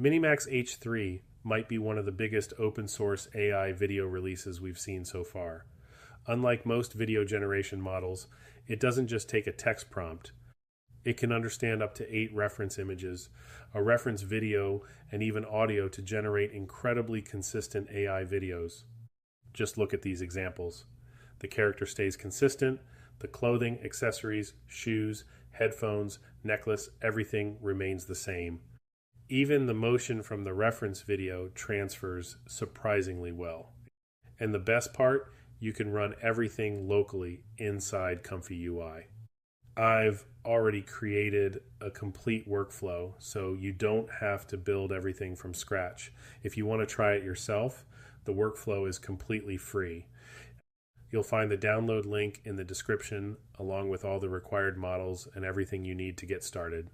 MiniMax H3 might be one of the biggest open source AI video releases we've seen so far. Unlike most video generation models, it doesn't just take a text prompt. It can understand up to 8 reference images, a reference video, and even audio to generate incredibly consistent AI videos. Just look at these examples. The character stays consistent, the clothing, accessories, shoes, headphones, necklace, everything remains the same. Even the motion from the reference video transfers surprisingly well. And the best part, you can run everything locally inside ComfyUI. I've already created a complete workflow, so you don't have to build everything from scratch. If you want to try it yourself, the workflow is completely free. You'll find the download link in the description, along with all the required models and everything you need to get started.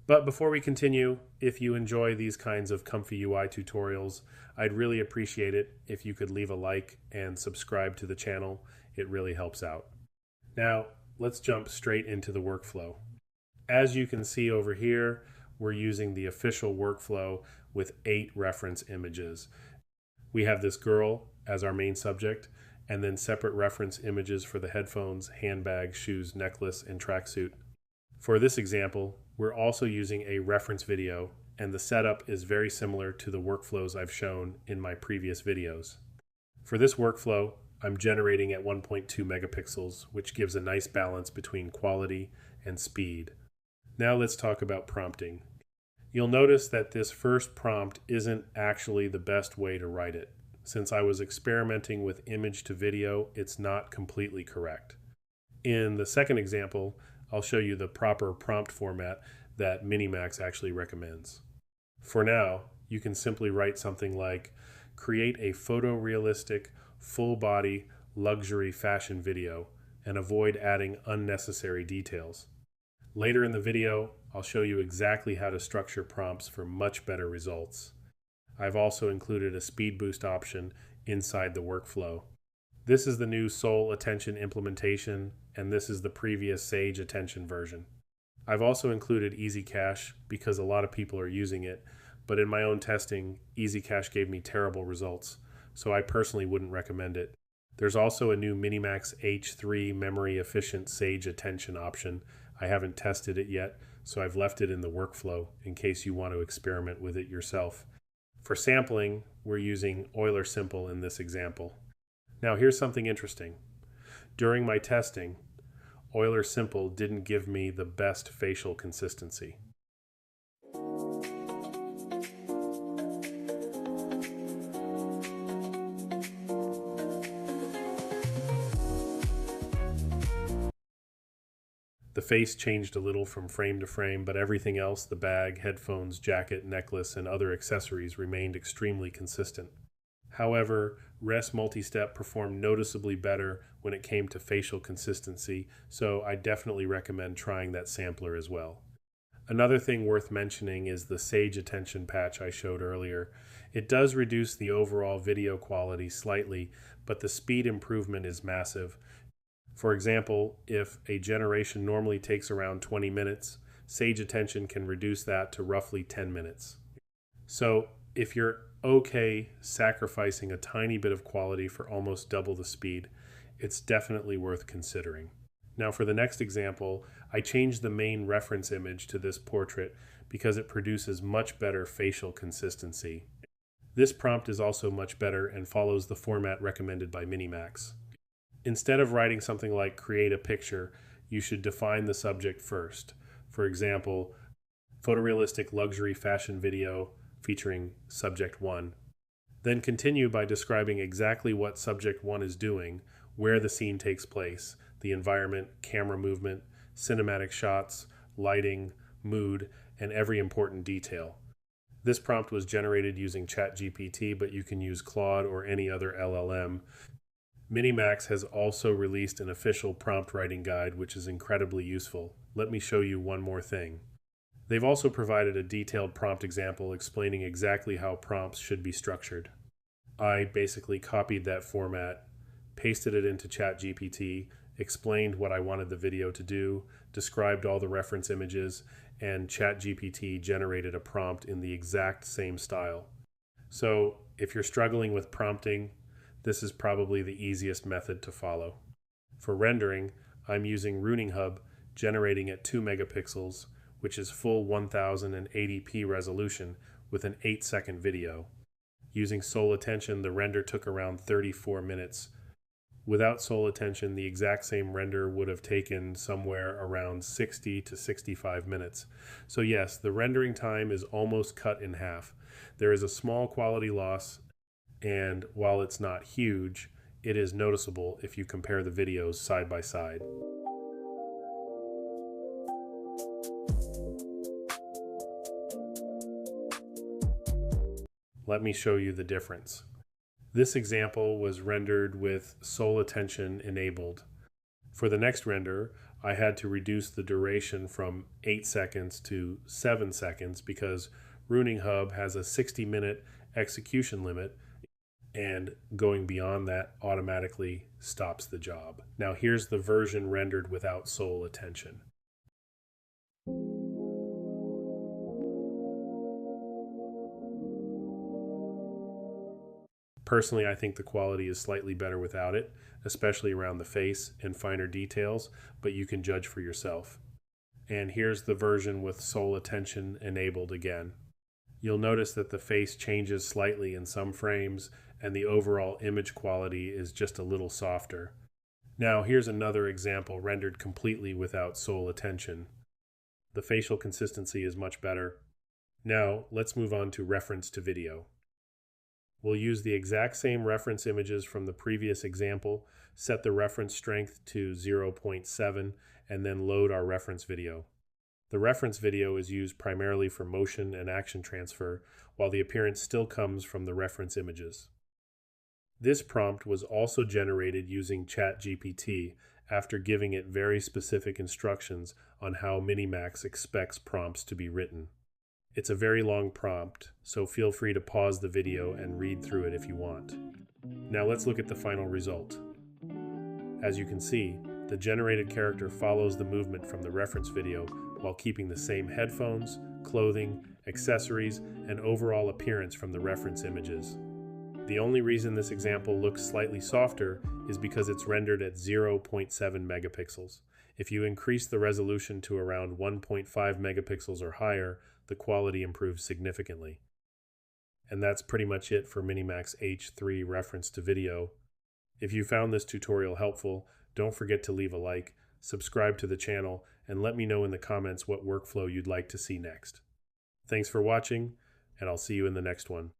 But before we continue, if you enjoy these kinds of ComfyUI tutorials, I'd really appreciate it if you could leave a like and subscribe to the channel. It really helps out. Now, let's jump straight into the workflow. As you can see over here, we're using the official workflow with 8 reference images. We have this girl as our main subject, and then separate reference images for the headphones, handbag, shoes, necklace, and tracksuit. For this example, we're also using a reference video, and the setup is very similar to the workflows I've shown in my previous videos. For this workflow, I'm generating at 1.2 megapixels, which gives a nice balance between quality and speed. Now let's talk about prompting. You'll notice that this first prompt isn't actually the best way to write it. Since I was experimenting with image to video, it's not completely correct. In the second example, I'll show you the proper prompt format that MiniMax actually recommends. For now, you can simply write something like, create a photorealistic, full-body, luxury fashion video, and avoid adding unnecessary details. Later in the video, I'll show you exactly how to structure prompts for much better results. I've also included a speed boost option inside the workflow. This is the new Soul Attention implementation, and this is the previous Sage Attention version. I've also included Easy Cache because a lot of people are using it, but in my own testing, Easy Cache gave me terrible results, so I personally wouldn't recommend it. There's also a new MiniMax H3 memory efficient Sage Attention option. I haven't tested it yet, so I've left it in the workflow in case you want to experiment with it yourself. For sampling, we're using Euler Simple in this example. Now here's something interesting. During my testing, Euler Simple didn't give me the best facial consistency. The face changed a little from frame to frame, but everything else, the bag, headphones, jacket, necklace, and other accessories remained extremely consistent. However, Res Multistep performed noticeably better when it came to facial consistency, so I definitely recommend trying that sampler as well. Another thing worth mentioning is the Sage Attention patch I showed earlier. It does reduce the overall video quality slightly, but the speed improvement is massive. For example, if a generation normally takes around 20 minutes, Sage Attention can reduce that to roughly 10 minutes. So if you're okay sacrificing a tiny bit of quality for almost double the speed, it's definitely worth considering. Now for the next example, I changed the main reference image to this portrait because it produces much better facial consistency. This prompt is also much better and follows the format recommended by MiniMax. Instead of writing something like create a picture, you should define the subject first. For example, photorealistic luxury fashion video featuring subject 1. Then continue by describing exactly what subject 1 is doing, where the scene takes place, the environment, camera movement, cinematic shots, lighting, mood, and every important detail. This prompt was generated using ChatGPT, but you can use Claude or any other LLM. MiniMax has also released an official prompt writing guide, which is incredibly useful. Let me show you one more thing. They've also provided a detailed prompt example explaining exactly how prompts should be structured. I basically copied that format, pasted it into ChatGPT, explained what I wanted the video to do, described all the reference images, and ChatGPT generated a prompt in the exact same style. So if you're struggling with prompting, this is probably the easiest method to follow. For rendering, I'm using RuningHub, generating at 2 megapixels, which is full 1080p resolution with an 8-second video. Using sole attention, the render took around 34 minutes. Without sole attention, the exact same render would have taken somewhere around 60 to 65 minutes. So yes, the rendering time is almost cut in half. There is a small quality loss, and while it's not huge, it is noticeable if you compare the videos side by side. Let me show you the difference. This example was rendered with sole attention enabled. For the next render, I had to reduce the duration from 8 seconds to 7 seconds because RuningHub has a 60-minute execution limit, and going beyond that automatically stops the job. Now here's the version rendered without sole attention. Personally, I think the quality is slightly better without it, especially around the face and finer details, but you can judge for yourself. And here's the version with sole attention enabled again. You'll notice that the face changes slightly in some frames, and the overall image quality is just a little softer. Now here's another example rendered completely without sole attention. The facial consistency is much better. Now let's move on to reference-to-video. We'll use the exact same reference images from the previous example, set the reference strength to 0.7, and then load our reference video. The reference video is used primarily for motion and action transfer, while the appearance still comes from the reference images. This prompt was also generated using ChatGPT after giving it very specific instructions on how MiniMax expects prompts to be written. It's a very long prompt, so feel free to pause the video and read through it if you want. Now let's look at the final result. As you can see, the generated character follows the movement from the reference video while keeping the same headphones, clothing, accessories, and overall appearance from the reference images. The only reason this example looks slightly softer is because it's rendered at 0.7 megapixels. If you increase the resolution to around 1.5 megapixels or higher, the quality improves significantly. And that's pretty much it for MiniMax H3 Reference-to-Video. If you found this tutorial helpful, don't forget to leave a like, subscribe to the channel, and let me know in the comments what workflow you'd like to see next. Thanks for watching, and I'll see you in the next one.